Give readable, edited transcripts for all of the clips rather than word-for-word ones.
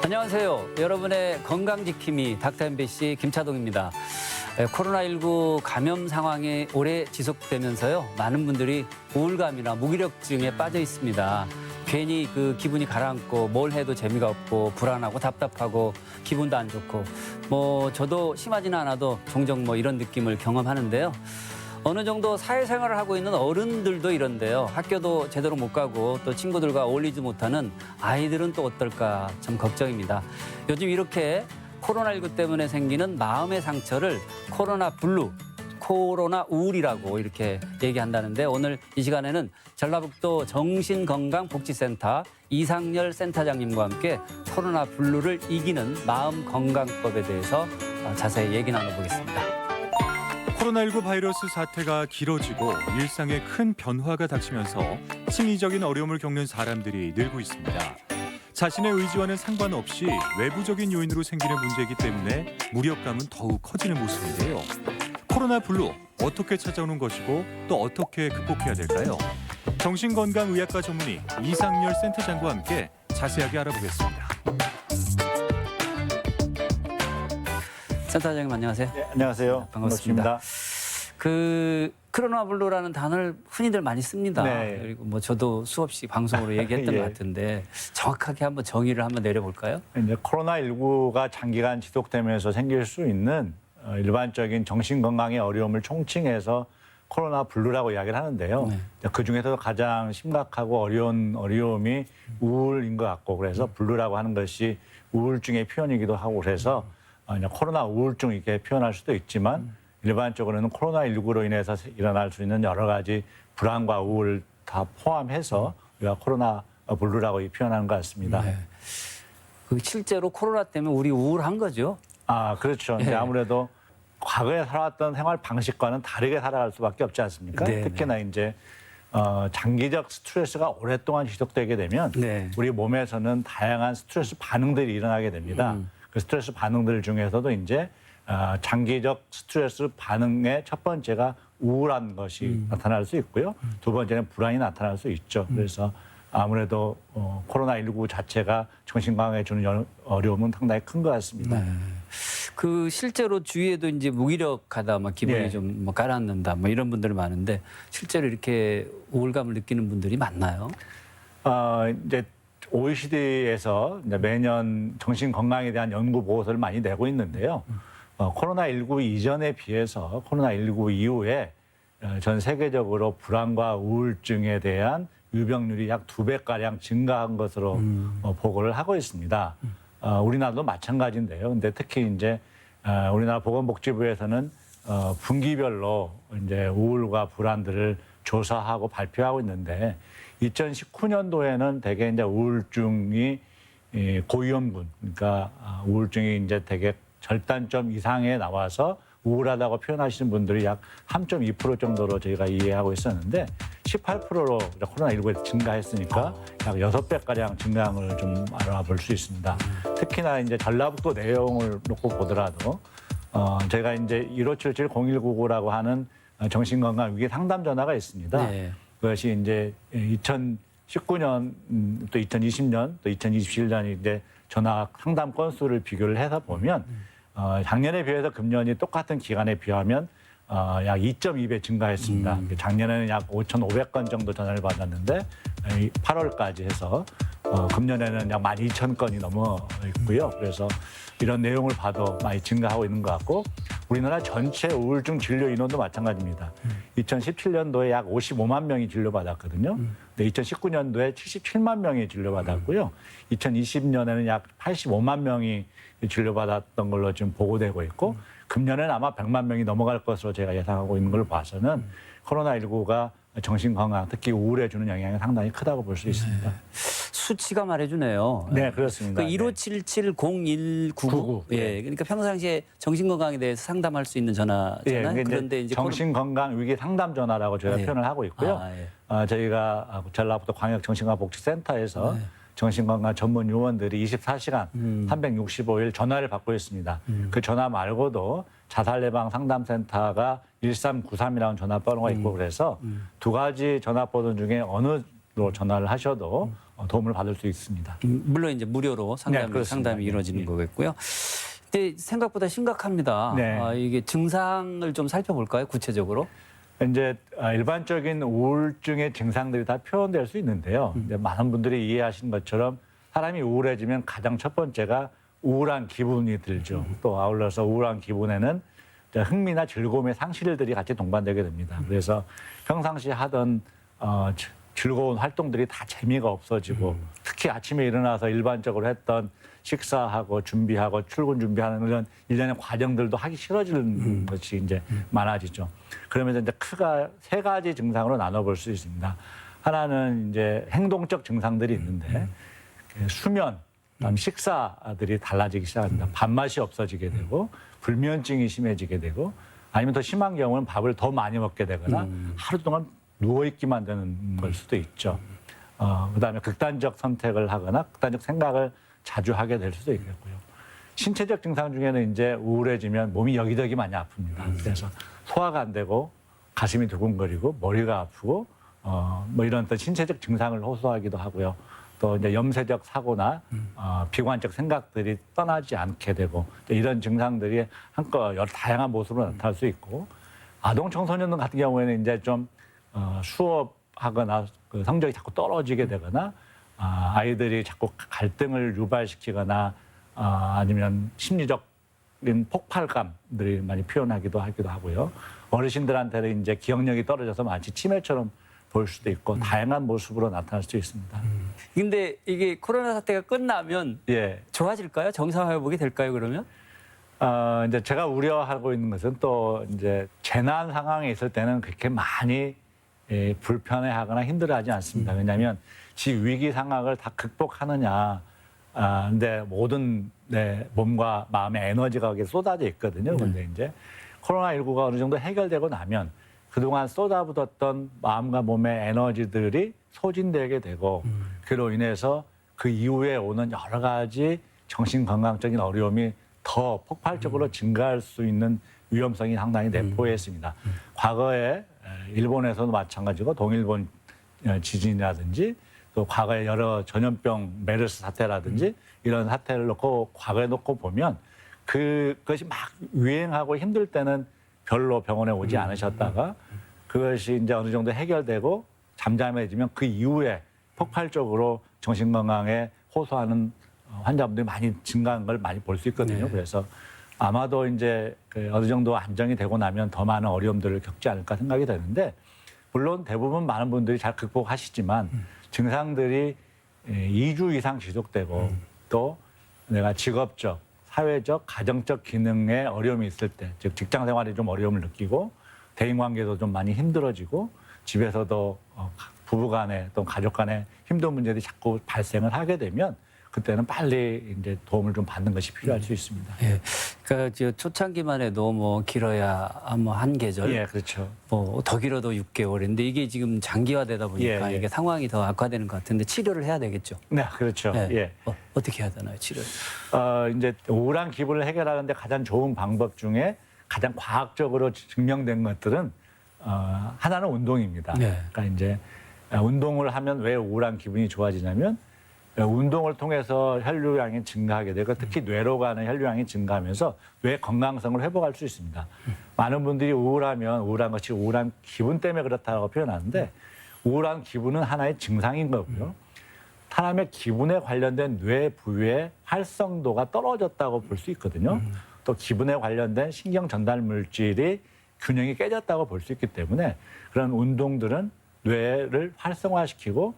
안녕하세요. 여러분의 건강지킴이 닥터 MBC 김차동입니다. 코로나19 감염 상황이 오래 지속되면서요. 많은 분들이 우울감이나 무기력증에 빠져 있습니다. 괜히 그 기분이 가라앉고 뭘 해도 재미가 없고 불안하고 답답하고 기분도 안 좋고 저도 심하지는 않아도 종종 이런 느낌을 경험하는데요. 어느 정도 사회생활을 하고 있는 어른들도 이런데요. 학교도 제대로 못 가고 또 친구들과 어울리지 못하는 아이들은 또 어떨까 참 걱정입니다. 요즘 이렇게 코로나19 때문에 생기는 마음의 상처를 코로나 블루, 코로나 우울이라고 이렇게 얘기한다는데 오늘 이 시간에는 전라북도 정신건강복지센터 이상열 센터장님과 함께 코로나 블루를 이기는 마음 건강법에 대해서 자세히 얘기 나눠보겠습니다. 코로나19 바이러스 사태가 길어지고 일상에 큰 변화가 닥치면서 심리적인 어려움을 겪는 사람들이 늘고 있습니다. 자신의 의지와는 상관없이 외부적인 요인으로 생기는 문제이기 때문에 무력감은 더욱 커지는 모습인데요. 코로나 블루 어떻게 찾아오는 것이고 또 어떻게 극복해야 될까요? 정신건강의학과 전문의 이상열 센터장과 함께 자세하게 알아보겠습니다. 센터장님 안녕하세요. 네, 안녕하세요. 반갑습니다. 코로나 블루라는 단어를 흔히들 많이 씁니다. 네. 그리고 저도 수없이 방송으로 얘기했던 예. 것 같은데 정확하게 한번 정의를 한번 내려볼까요? 이제 코로나19가 장기간 지속되면서 생길 수 있는 일반적인 정신건강의 어려움을 총칭해서 코로나 블루라고 이야기를 하는데요. 네. 그중에서 가장 심각하고 어려운 어려움이 우울인 것 같고 그래서 블루라고 하는 것이 우울증의 표현이기도 하고 그래서 코로나 우울증 이렇게 표현할 수도 있지만 일반적으로는 코로나19로 인해서 일어날 수 있는 여러 가지 불안과 우울 다 포함해서 우리가 코로나 블루라고 표현하는 것 같습니다. 네. 실제로 코로나 때문에 우리 우울한 거죠? 그렇죠. 네. 이제 아무래도 과거에 살아왔던 생활 방식과는 다르게 살아갈 수밖에 없지 않습니까? 네, 특히나 이제 장기적 스트레스가 오랫동안 지속되게 되면 네. 우리 몸에서는 다양한 스트레스 반응들이 일어나게 됩니다. 그 스트레스 반응들 중에서도 이제 장기적 스트레스 반응의 첫 번째가 우울한 것이 나타날 수 있고요. 두 번째는 불안이 나타날 수 있죠. 그래서 아무래도 코로나19 자체가 정신건강에 주는 어려움은 상당히 큰 것 같습니다. 네. 실제로 주위에도 이제 무기력하다, 기분이 예. 좀 가라앉는다, 이런 분들이 많은데 실제로 이렇게 우울감을 느끼는 분들이 많나요? 이제 OECD에서 매년 정신건강에 대한 연구 보고서를 많이 내고 있는데요. 코로나19 이전에 비해서 코로나19 이후에 전 세계적으로 불안과 우울증에 대한 유병률이 약 2배가량 증가한 것으로 보고를 하고 있습니다. 우리나라도 마찬가지인데요. 근데 특히 이제 우리나라 보건복지부에서는 분기별로 이제 우울과 불안들을 조사하고 발표하고 있는데 2019년도에는 대개 이제 우울증이 고위험군, 그러니까 우울증이 이제 대개 절단점 이상에 나와서 우울하다고 표현하시는 분들이 약 3.2% 정도로 저희가 이해하고 있었는데 18%로 코로나19에 증가했으니까 약 6배가량 증가를 좀 알아볼 수 있습니다. 특히나 이제 전라북도 내용을 놓고 보더라도 저희가 이제 1577-0199라고 하는 정신건강 위기 상담 전화가 있습니다. 네. 그것이 이제 2019년 또 2020년 또 2027년이 이제 전화 상담 건수를 비교를 해서 보면 작년에 비해서 금년이 똑같은 기간에 비하면 약 2.2배 증가했습니다. 작년에는 약 5,500건 정도 전화를 받았는데 8월까지 해서 금년에는 약 12,000건이 넘어 있고요. 그래서 이런 내용을 봐도 많이 증가하고 있는 것 같고 우리나라 전체 우울증 진료 인원도 마찬가지입니다. 2017년도에 약 55만 명이 진료받았거든요. 근데 2019년도에 77만 명이 진료받았고요. 2020년에는 약 85만 명이 진료받았던 걸로 지금 보고되고 있고 금년에는 아마 100만 명이 넘어갈 것으로 제가 예상하고 있는 걸 봐서는 코로나19가 정신건강, 특히 우울에 주는 영향이 상당히 크다고 볼 수 있습니다. 수치가 말해주네요. 네, 그렇습니다. 1577-0199. 예, 그러니까 평상시에 정신건강에 대해서 상담할 수 있는 전화잖아요. 예, 그런데 이제 정신건강 위기 상담 전화라고 저희가 예. 표현을 하고 있고요. 저희가 전라북도 광역정신건강복지센터에서 정신건강 전문 요원들이 24시간 365일 전화를 받고 있습니다. 그 전화 말고도 자살예방 상담센터가 1393이라는 전화번호가 있고 그래서 두 가지 전화번호 중에 어느로 전화를 하셔도 도움을 받을 수 있습니다. 물론 이제 무료로 그렇습니다. 상담이 이루어지는 예. 거겠고요. 근데 생각보다 심각합니다. 네. 이게 증상을 좀 살펴볼까요? 구체적으로? 이제 일반적인 우울증의 증상들이 다 표현될 수 있는데요. 이제 많은 분들이 이해하시는 것처럼 사람이 우울해지면 가장 첫 번째가 우울한 기분이 들죠. 또 아울러서 우울한 기분에는 이제 흥미나 즐거움의 상실들이 같이 동반되게 됩니다. 그래서 평상시 하던 즐거운 활동들이 다 재미가 없어지고 특히 아침에 일어나서 일반적으로 했던 식사하고 준비하고 출근 준비하는 이런 일련의 과정들도 하기 싫어지는 것이 이제 많아지죠. 그러면서 이제 크게 세 가지 증상으로 나눠볼 수 있습니다. 하나는 이제 행동적 증상들이 있는데 수면, 그다음 식사들이 달라지기 시작합니다. 밥맛이 없어지게 되고 불면증이 심해지게 되고 아니면 더 심한 경우는 밥을 더 많이 먹게 되거나 하루 동안 누워 있기만 되는 걸 수도 있죠. 그다음에 극단적 선택을 하거나 극단적 생각을 자주 하게 될 수도 있겠고요. 신체적 증상 중에는 이제 우울해지면 몸이 여기저기 많이 아픕니다. 그래서 소화가 안 되고 가슴이 두근거리고 머리가 아프고 뭐 이런 어떤 신체적 증상을 호소하기도 하고요. 또 이제 염세적 사고나 비관적 생각들이 떠나지 않게 되고 이런 증상들이 한껏 여러 다양한 모습으로 나타날 수 있고 아동 청소년들 같은 경우에는 이제 좀 수업하거나 그 성적이 자꾸 떨어지게 되거나 아이들이 자꾸 갈등을 유발시키거나 아니면 심리적인 폭발감들이 많이 표현하기도 하고요. 어르신들한테는 이제 기억력이 떨어져서 마치 치매처럼 볼 수도 있고 다양한 모습으로 나타날 수 있습니다. 근데 이게 코로나 사태가 끝나면 예. 좋아질까요? 정상 회복이 될까요? 그러면? 이제 제가 우려하고 있는 것은 또 이제 재난 상황에 있을 때는 그렇게 많이 불편해하거나 힘들어하지 않습니다. 왜냐하면 지 위기 상황을 다 극복하느냐, 근데 모든 내 몸과 마음의 에너지가 거기에 쏟아져 있거든요. 그런데 이제 코로나19가 어느 정도 해결되고 나면 그동안 쏟아붓었던 마음과 몸의 에너지들이 소진되게 되고 그로 인해서 그 이후에 오는 여러 가지 정신건강적인 어려움이 더 폭발적으로 증가할 수 있는 위험성이 상당히 내포해 있습니다. 과거에 일본에서도 마찬가지고 동일본 지진이라든지 또 과거에 여러 전염병 메르스 사태라든지 이런 사태를 놓고 과거에 놓고 보면 그것이 막 유행하고 힘들 때는 별로 병원에 오지 않으셨다가 그것이 이제 어느 정도 해결되고 잠잠해지면 그 이후에 폭발적으로 정신건강에 호소하는 환자분들이 많이 증가한 걸 많이 볼 수 있거든요. 네. 그래서 아마도 이제 어느 정도 안정이 되고 나면 더 많은 어려움들을 겪지 않을까 생각이 되는데 물론 대부분 많은 분들이 잘 극복하시지만 증상들이 2주 이상 지속되고 또 내가 직업적, 사회적, 가정적 기능에 어려움이 있을 때, 즉 직장 생활에 좀 어려움을 느끼고 대인관계도 좀 많이 힘들어지고 집에서도 부부 간에 또 가족 간에 힘든 문제들이 자꾸 발생을 하게 되면 그때는 빨리 이제 도움을 좀 받는 것이 필요할 수 있습니다. 예. 그러니까 저 초창기만 해도 뭐 길어야 뭐 한 계절, 예, 그렇죠. 뭐 더 길어도 6개월인데 이게 지금 장기화되다 보니까 예, 예. 이게 상황이 더 악화되는 것 같은데 치료를 해야 되겠죠. 네, 그렇죠. 예. 예. 어떻게 해야 되나요, 치료? 이제 우울한 기분을 해결하는데 가장 좋은 방법 중에 가장 과학적으로 증명된 것들은 하나는 운동입니다. 네. 그러니까 이제 운동을 하면 왜 우울한 기분이 좋아지냐면 운동을 통해서 혈류량이 증가하게 되고 특히 뇌로 가는 혈류량이 증가하면서 뇌 건강성을 회복할 수 있습니다. 많은 분들이 우울하면 우울한 것이 우울한 기분 때문에 그렇다고 표현하는데 우울한 기분은 하나의 증상인 거고요. 사람의 기분에 관련된 뇌 부위의 활성도가 떨어졌다고 볼 수 있거든요. 또 기분에 관련된 신경 전달 물질이 균형이 깨졌다고 볼 수 있기 때문에 그런 운동들은 뇌를 활성화시키고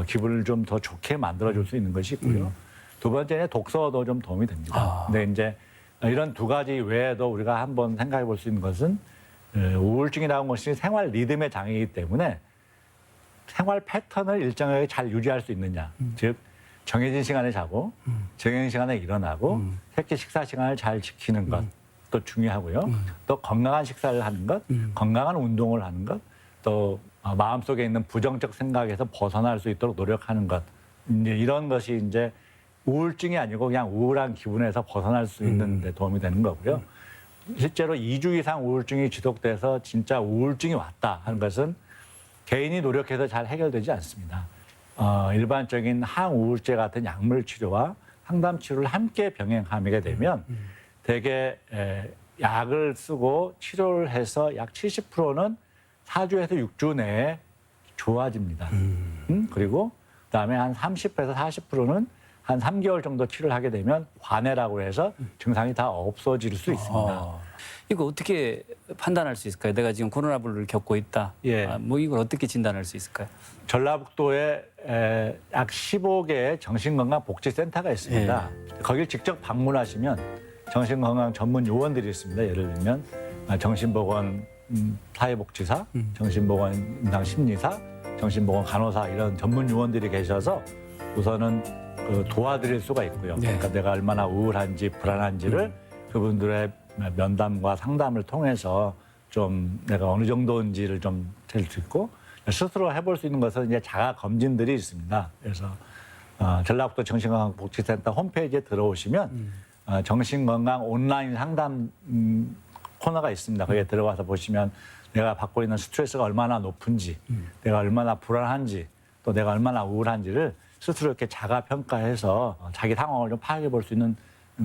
기분을 좀 더 좋게 만들어줄 수 있는 것이 있고요. 두 번째는 독서도 좀 도움이 됩니다. 근데 이제 이런 두 가지 외에도 우리가 한번 생각해 볼 수 있는 것은 우울증이라는 것이 생활 리듬의 장애이기 때문에 생활 패턴을 일정하게 잘 유지할 수 있느냐. 즉 정해진 시간에 자고 정해진 시간에 일어나고 새끼 식사 시간을 잘 지키는 것도 중요하고요. 또 건강한 식사를 하는 것, 건강한 운동을 하는 것, 또 마음속에 있는 부정적 생각에서 벗어날 수 있도록 노력하는 것. 이제 이런 것이 이제 우울증이 아니고 그냥 우울한 기분에서 벗어날 수 있는 데 도움이 되는 거고요. 실제로 2주 이상 우울증이 지속돼서 진짜 우울증이 왔다 하는 것은 개인이 노력해서 잘 해결되지 않습니다. 일반적인 항우울제 같은 약물 치료와 상담 치료를 함께 병행하게 되면 대개 약을 쓰고 치료를 해서 약 70%는 4주에서 6주 내에 좋아집니다. 그리고 그다음에 한 30에서 40%는 한 3개월 정도 치료를 하게 되면 관해라고 해서 증상이 다 없어질 수 있습니다. 이거 어떻게 판단할 수 있을까요? 내가 지금 코로나19를 겪고 있다. 예. 뭐 이걸 어떻게 진단할 수 있을까요? 전라북도에 약 15개의 정신건강복지센터가 있습니다. 거길 직접 방문하시면 정신건강 전문 요원들이 있습니다. 예를 들면 정신보건 사회복지사, 정신보건 임상심리사, 정신보건 간호사 이런 전문 요원들이 계셔서 우선은 도와드릴 수가 있고요. 그러니까 내가 얼마나 우울한지 불안한지를 그분들의 면담과 상담을 통해서 좀 내가 어느 정도인지를 좀 잴 수 있고 스스로 해볼 수 있는 것은 이제 자가 검진들이 있습니다. 그래서 전라북도 정신건강복지센터 홈페이지에 들어오시면 정신건강 온라인 상담 코너가 있습니다. 거기에 들어와서 보시면 내가 받고 있는 스트레스가 얼마나 높은지, 내가 얼마나 불안한지, 또 내가 얼마나 우울한지를 스스로 이렇게 자가 평가해서 자기 상황을 좀 파악해 볼 수 있는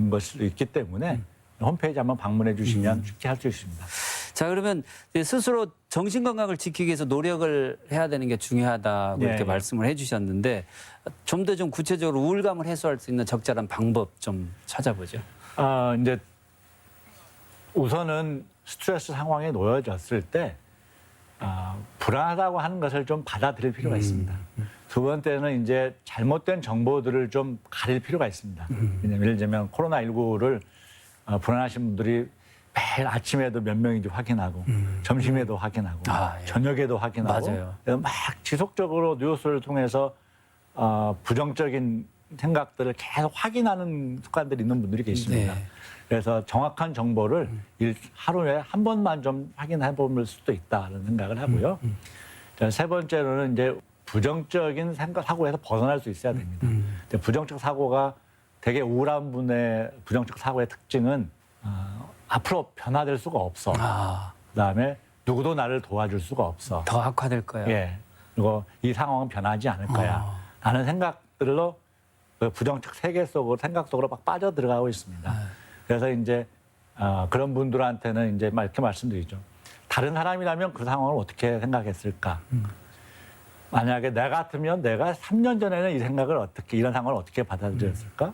것이 있기 때문에 홈페이지 한번 방문해 주시면 쉽게 할 수 있습니다. 자, 그러면 이제 스스로 정신 건강을 지키기 위해서 노력을 해야 되는 게 중요하다고 이렇게 말씀을 해주셨는데 좀 더 좀 구체적으로 우울감을 해소할 수 있는 적절한 방법 좀 찾아보죠. 이제 우선은 스트레스 상황에 놓여졌을 때 불안하다고 하는 것을 좀 받아들일 필요가 있습니다. 두 번째는 이제 잘못된 정보들을 좀 가릴 필요가 있습니다. 왜냐하면 예를 들면 코로나19를 불안하신 분들이 매일 아침에도 몇 명인지 확인하고 점심에도 확인하고 저녁에도 확인하고 맞아요. 막 지속적으로 뉴스를 통해서 부정적인 생각들을 계속 확인하는 습관들이 있는 분들이 계십니다. 네. 그래서 정확한 정보를 하루에 한 번만 좀 확인해 볼 수도 있다는 생각을 하고요. 세 번째로는 이제 부정적인 사고에서 벗어날 수 있어야 됩니다. 부정적 사고가 되게 우울한 분의 부정적 사고의 특징은 앞으로 변화될 수가 없어. 그다음에 누구도 나를 도와줄 수가 없어. 더 악화될 거야. 예. 그리고 이 상황은 변하지 않을 거야. 라는 생각들로 그 부정적 세계 속으로 생각 속으로 막 빠져 들어가고 있습니다. 그래서 이제 그런 분들한테는 이제 이렇게 말씀드리죠. 다른 사람이라면 그 상황을 어떻게 생각했을까? 만약에 나 같으면 내가 3년 전에는 이 생각을 어떻게 이런 상황을 어떻게 받아들였을까?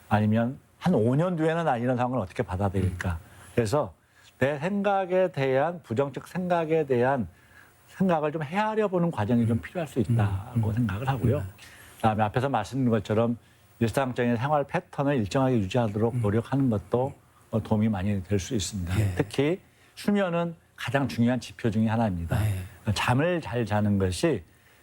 아니면 한 5년 뒤에는 나 이런 상황을 어떻게 받아들일까? 그래서 내 생각에 대한 부정적 생각에 대한 생각을 좀 헤아려 보는 과정이 좀 필요할 수 있다고 생각을 하고요. 그다음에 앞에서 말씀드린 것처럼 일상적인 생활 패턴을 일정하게 유지하도록 노력하는 것도 도움이 많이 될 수 있습니다. 특히 수면은 가장 중요한 지표 중에 하나입니다. 잠을 잘 자는 것이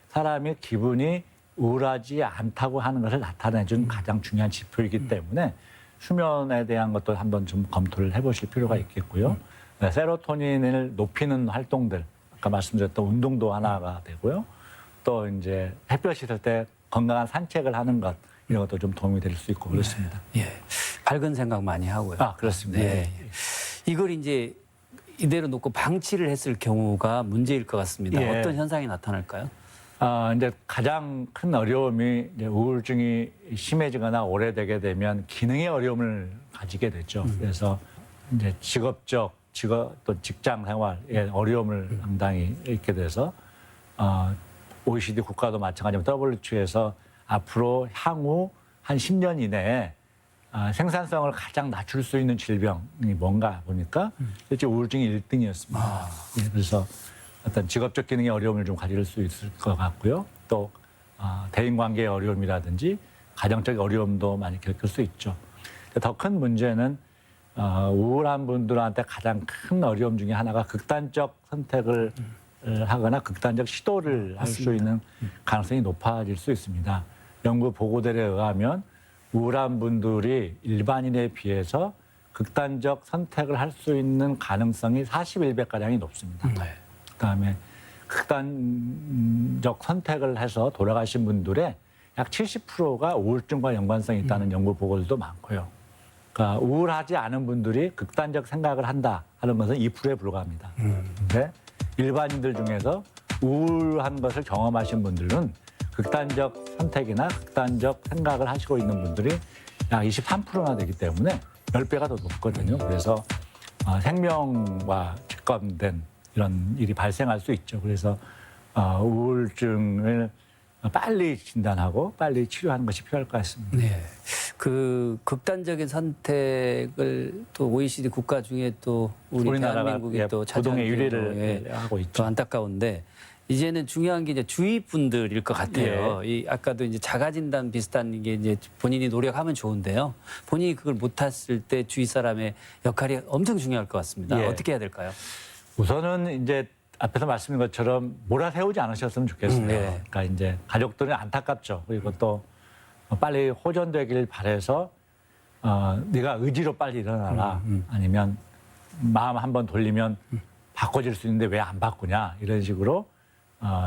사람의 기분이 우울하지 않다고 하는 것을 나타내준 가장 중요한 지표이기 때문에 수면에 대한 것도 한번 좀 검토를 해보실 필요가 있겠고요. 세로토닌을 높이는 활동들, 아까 말씀드렸던 운동도 하나가 되고요. 또 이제 햇볕이 있을 때 건강한 산책을 하는 것 이런 것도 좀 도움이 될 수 있고 그렇습니다. 밝은 생각 많이 하고요. 그렇습니다. 이걸 이제 이대로 놓고 방치를 했을 경우가 문제일 것 같습니다. 어떤 현상이 나타날까요? 이제 가장 큰 어려움이 이제 우울증이 심해지거나 오래되게 되면 기능의 어려움을 가지게 되죠. 그래서 이제 또 직장 생활에 어려움을 상당히 있게 돼서 OECD 국가도 마찬가지로 WHO에서 앞으로 향후 한 10년 이내에 생산성을 가장 낮출 수 있는 질병이 뭔가 보니까 실제 우울증이 1등이었습니다. 그래서 어떤 직업적 기능의 어려움을 좀 가질 수 있을 것 같고요. 또 대인관계의 어려움이라든지 가정적 어려움도 많이 겪을 수 있죠. 더 큰 문제는 우울한 분들한테 가장 큰 어려움 중에 하나가 극단적 선택을 하거나 극단적 시도를 할 수 있는 가능성이 높아질 수 있습니다. 연구 보고들에 의하면 우울한 분들이 일반인에 비해서 극단적 선택을 할 수 있는 가능성이 41배가량이 높습니다. 그다음에 극단적 선택을 해서 돌아가신 분들의 약 70%가 우울증과 연관성이 있다는 연구 보고들도 많고요. 그러니까 우울하지 않은 분들이 극단적 생각을 한다 하는 것은 2%에 불과합니다. 근데 일반인들 중에서 우울한 것을 경험하신 분들은 극단적 선택이나 극단적 생각을 하시고 있는 분들이 약 23%나 되기 때문에 10배가 더 높거든요. 그래서 생명과 직감된 이런 일이 발생할 수 있죠. 그래서 우울증을 빨리 진단하고 빨리 치료하는 것이 필요할 것 같습니다. 네. 그 극단적인 선택을 또 OECD 국가 중에 또 우리나라가 대한민국이 또 부동의 차지하는 1위를 하고 또 있죠. 안타까운데 이제는 중요한 게 이제 주위 분들일 것 같아요. 예. 이 아까도 이제 자가 진단 비슷한 게 이제 본인이 노력하면 좋은데요. 본인이 그걸 못했을 때 주위 사람의 역할이 엄청 중요할 것 같습니다. 예. 어떻게 해야 될까요? 우선은 이제 앞에서 말씀드린 것처럼 몰아세우지 않으셨으면 좋겠어요. 네. 그러니까 이제 가족들은 안타깝죠. 그리고 또 빨리 호전되길 바라서 네가 의지로 빨리 일어나라. 아니면 마음 한번 돌리면 바꿔질 수 있는데 왜 안 바꾸냐 이런 식으로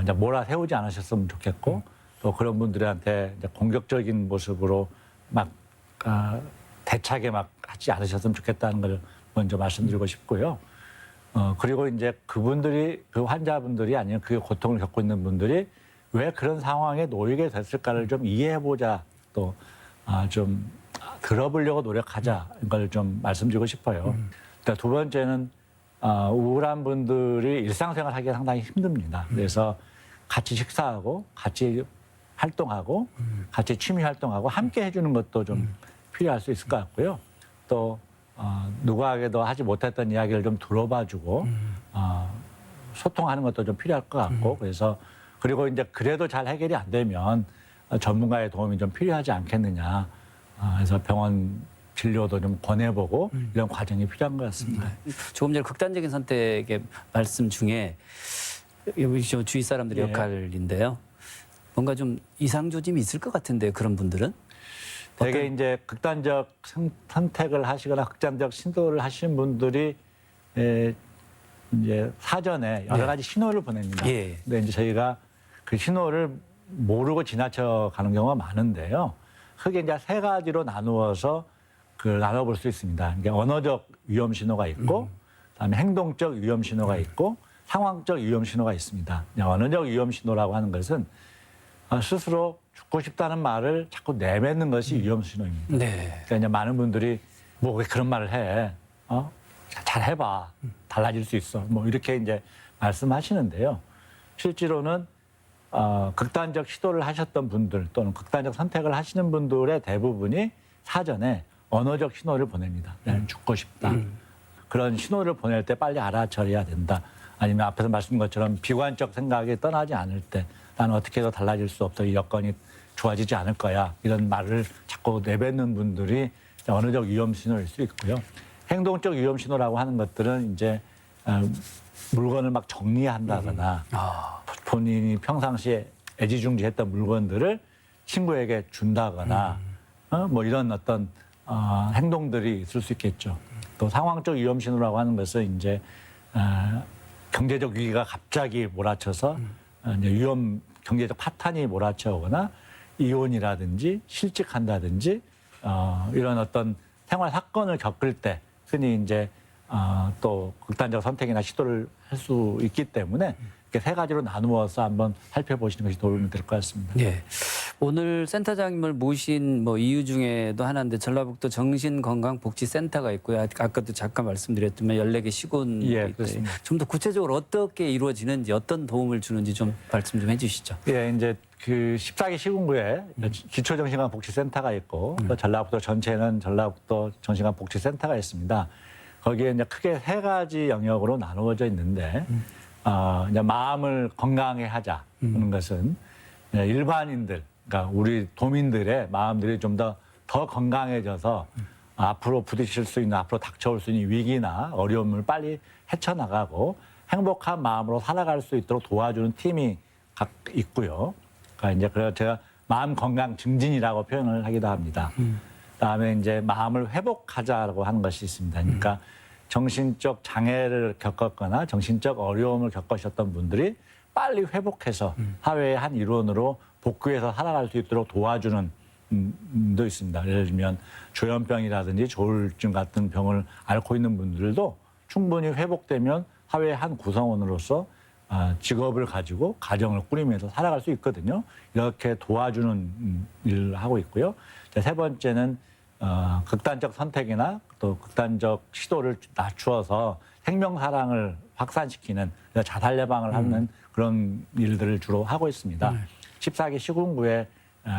이제 몰아세우지 않으셨으면 좋겠고 또 그런 분들한테 이제 공격적인 모습으로 막 대차게 막 하지 않으셨으면 좋겠다는 걸 먼저 말씀드리고 싶고요. 그리고 이제 그분들이 그 환자분들이 아니면 그 고통을 겪고 있는 분들이 왜 그런 상황에 놓이게 됐을까를 좀 이해해보자 또 좀 들어보려고 노력하자 이걸 좀 말씀드리고 싶어요. 그러니까 두 번째는 우울한 분들이 일상생활 하기가 상당히 힘듭니다. 그래서 같이 식사하고 같이 활동하고 같이 취미 활동하고 함께 해주는 것도 좀 필요할 수 있을 것 같고요. 또 누구에게도 하지 못했던 이야기를 좀 들어봐주고 소통하는 것도 좀 필요할 것 같고 그래서 그리고 이제 그래도 잘 해결이 안 되면 전문가의 도움이 좀 필요하지 않겠느냐. 그래서 병원 진료도 좀 권해보고 이런 과정이 필요한 것 같습니다. 조금 전에 극단적인 선택의 말씀 중에 여기 저 주위 사람들의 예. 역할인데요. 뭔가 좀 이상 조짐이 있을 것 같은데 그런 분들은 되게 이제 극단적 선택을 하시거나 극단적 신도를 하시는 분들이 이제 사전에 여러 가지 신호를 보냅니다. 예. 근데 이제 저희가 그 신호를 모르고 지나쳐 가는 경우가 많은데요. 크게 이제 세 가지로 나누어서 나눠볼 수 있습니다. 이게 언어적 위험 신호가 있고, 그다음에 행동적 위험 신호가 있고, 상황적 위험 신호가 있습니다. 언어적 위험 신호라고 하는 것은 스스로 죽고 싶다는 말을 자꾸 내뱉는 것이 위험 신호입니다. 네. 그러니까 이제 많은 분들이 뭐 왜 그런 말을 해? 잘 해봐. 달라질 수 있어. 뭐 이렇게 이제 말씀하시는데요. 실제로는 극단적 시도를 하셨던 분들 또는 극단적 선택을 하시는 분들의 대부분이 사전에 언어적 신호를 보냅니다. 나는 죽고 싶다. 그런 신호를 보낼 때 빨리 알아차려야 된다. 아니면 앞에서 말씀드린 것처럼 비관적 생각이 떠나지 않을 때 나는 어떻게 해도 달라질 수 없어. 이 여건이 좋아지지 않을 거야. 이런 말을 자꾸 내뱉는 분들이 언어적 위험 신호일 수 있고요. 행동적 위험 신호라고 하는 것들은 이제 물건을 막 정리한다거나 본인이 평상시에 애지중지했던 물건들을 친구에게 준다거나 뭐 이런 어떤 행동들이 있을 수 있겠죠. 또 상황적 위험 신호라고 하는 것은 이제 경제적 위기가 갑자기 몰아쳐서 이제 경제적 파탄이 몰아쳐오거나 이혼이라든지 실직한다든지 이런 어떤 생활 사건을 겪을 때 흔히 이제 또 극단적 선택이나 시도를 할 수 있기 때문에 이렇게 세 가지로 나누어서 한번 살펴보시는 것이 도움이 될 것 같습니다. 예. 오늘 센터장님을 모신 뭐 이유 중에도 하나인데 전라북도 정신건강복지센터가 있고요. 아까도 잠깐 말씀드렸지만 14개 시군 예, 그렇습니다. 좀 더 구체적으로 어떻게 이루어지는지 어떤 도움을 주는지 좀 말씀 좀 해주시죠. 예, 이제 그 14개 시군구에 기초정신건강복지센터가 있고 또 전라북도 전체는 전라북도 정신건강복지센터가 있습니다. 거기에 이제 크게 세 가지 영역으로 나누어져 있는데 이제 마음을 건강해 하자는 것은 일반인들, 그러니까 우리 도민들의 마음들이 좀 더 건강해져서 앞으로 부딪힐 수 있는, 앞으로 닥쳐올 수 있는 위기나 어려움을 빨리 헤쳐나가고 행복한 마음으로 살아갈 수 있도록 도와주는 팀이 있고요. 그러니까 이제 그래서 제가 마음 건강 증진이라고 표현을 하기도 합니다. 그다음에 이제 마음을 회복하자라고 하는 것이 있습니다. 그러니까 정신적 장애를 겪었거나 정신적 어려움을 겪으셨던 분들이 빨리 회복해서 사회의 한 일원으로 복귀해서 살아갈 수 있도록 도와주는 도 있습니다. 예를 들면 조현병이라든지 조울증 같은 병을 앓고 있는 분들도 충분히 회복되면 사회의 한 구성원으로서 직업을 가지고 가정을 꾸리면서 살아갈 수 있거든요. 이렇게 도와주는 일을 하고 있고요. 세 번째는 극단적 선택이나 또 극단적 시도를 낮추어서 생명 사랑을 확산시키는 자살 예방을 하는 그런 일들을 주로 하고 있습니다. 14개 시군구에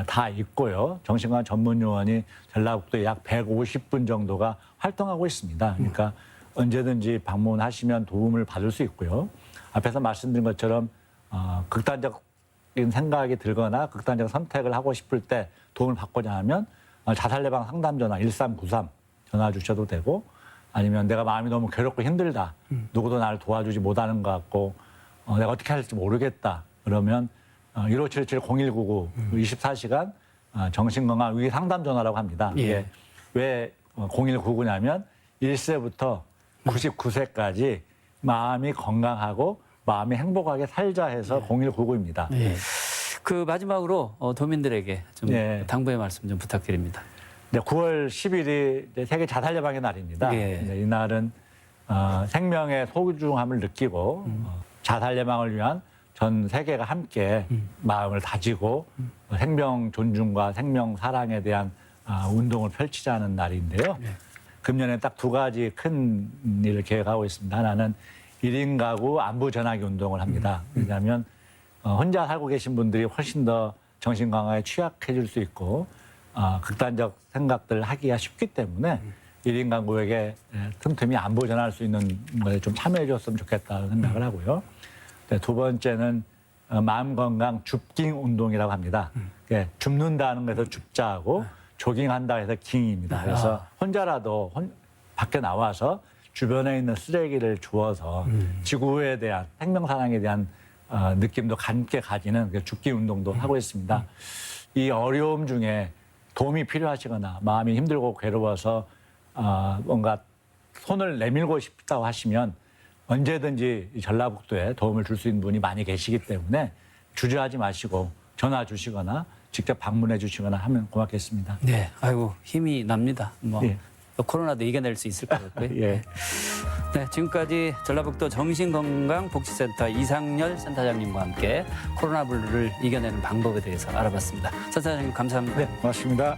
다 있고요. 정신건강 전문 요원이 전라북도에 약 150분 정도가 활동하고 있습니다. 그러니까 언제든지 방문하시면 도움을 받을 수 있고요. 앞에서 말씀드린 것처럼 극단적인 생각이 들거나 극단적 선택을 하고 싶을 때 도움을 받고자 하면 자살 예방 상담 전화 1393 전화 주셔도 되고, 아니면 내가 마음이 너무 괴롭고 힘들다, 누구도 나를 도와주지 못하는 것 같고 내가 어떻게 할지 모르겠다 그러면 1577-0199 24시간 정신건강 위기 상담 전화라고 합니다. 이게 왜 0199냐면 1세부터 99세까지 마음이 건강하고 마음이 행복하게 살자 해서 0199입니다. 예. 그 마지막으로 도민들에게 좀 예. 당부의 말씀 좀 부탁드립니다. 네, 9월 10일이 세계 자살 예방의 날입니다. 예. 네, 이 날은 생명의 소중함을 느끼고 자살 예방을 위한 전 세계가 함께 마음을 다지고 생명 존중과 생명 사랑에 대한 운동을 혼자는 날인데요. 네. 금년에 딱 두 가지 큰 일을 계획하고 있습니다. 하나는 1인 가구 안부 전하기 운동을 합니다. 왜냐하면 혼자 살고 계신 분들이 훨씬 더 정신 건강에 취약해질 수 있고 극단적 생각들을 하기가 쉽기 때문에 1인 가구에게 틈틈이 안부 전할 수 있는 것에 좀 참여해 줬으면 좋겠다는 생각을 하고요. 네, 두 번째는 마음 건강 줍깅 운동이라고 합니다. 줍는다는 것에서 줍자하고 조깅한다 해서 깅입니다. 그래서 혼자라도 밖에 나와서 주변에 있는 쓰레기를 주워서 지구에 대한 생명사랑에 대한 느낌도 함께 가지는 줍깅 운동도 하고 있습니다. 이 어려움 중에 도움이 필요하시거나 마음이 힘들고 괴로워서 뭔가 손을 내밀고 싶다고 하시면 언제든지 전라북도에 도움을 줄 수 있는 분이 많이 계시기 때문에 주저하지 마시고 전화 주시거나 직접 방문해 주시거나 하면 고맙겠습니다. 네, 아이고 힘이 납니다. 예. 코로나도 이겨낼 수 있을 것 같고요. 예. 네, 지금까지 전라북도 정신건강복지센터 이상열 센터장님과 함께 코로나 블루를 이겨내는 방법에 대해서 알아봤습니다. 센터장님 감사합니다. 네, 고맙습니다.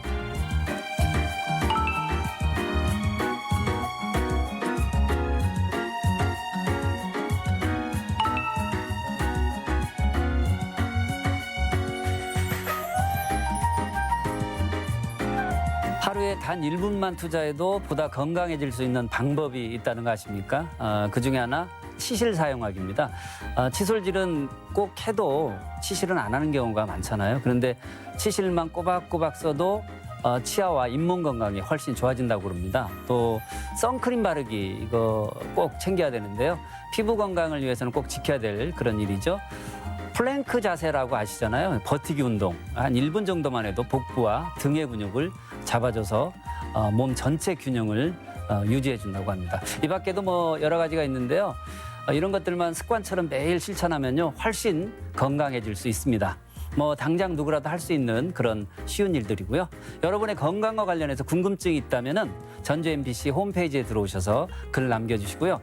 하루에 단 1분만 투자해도 보다 건강해질 수 있는 방법이 있다는 거 아십니까? 그중에 하나 치실 사용하기입니다. 칫솔질은 꼭 해도 치실은 안 하는 경우가 많잖아요. 그런데 치실만 꼬박꼬박 써도 치아와 잇몸 건강이 훨씬 좋아진다고 그럽니다. 또 선크림 바르기 이거 꼭 챙겨야 되는데요. 피부 건강을 위해서는 꼭 지켜야 될 그런 일이죠. 플랭크 자세라고 아시잖아요. 버티기 운동. 한 1분 정도만 해도 복부와 등의 근육을 잡아줘서 몸 전체 균형을 유지해 준다고 합니다. 이 밖에도 뭐 여러 가지가 있는데요. 이런 것들만 습관처럼 매일 실천하면요. 훨씬 건강해질 수 있습니다. 뭐 당장 누구라도 할 수 있는 그런 쉬운 일들이고요. 여러분의 건강과 관련해서 궁금증이 있다면은 전주 MBC 홈페이지에 들어오셔서 글 남겨주시고요.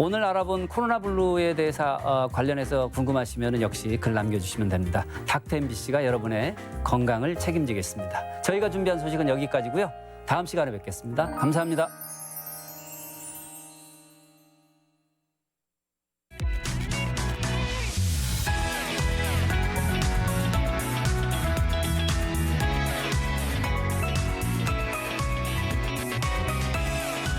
오늘 알아본 코로나 블루에 대해서 관련해서 궁금하시면 역시 글 남겨주시면 됩니다. 닥터 MBC가 여러분의 건강을 책임지겠습니다. 저희가 준비한 소식은 여기까지고요. 다음 시간에 뵙겠습니다. 감사합니다.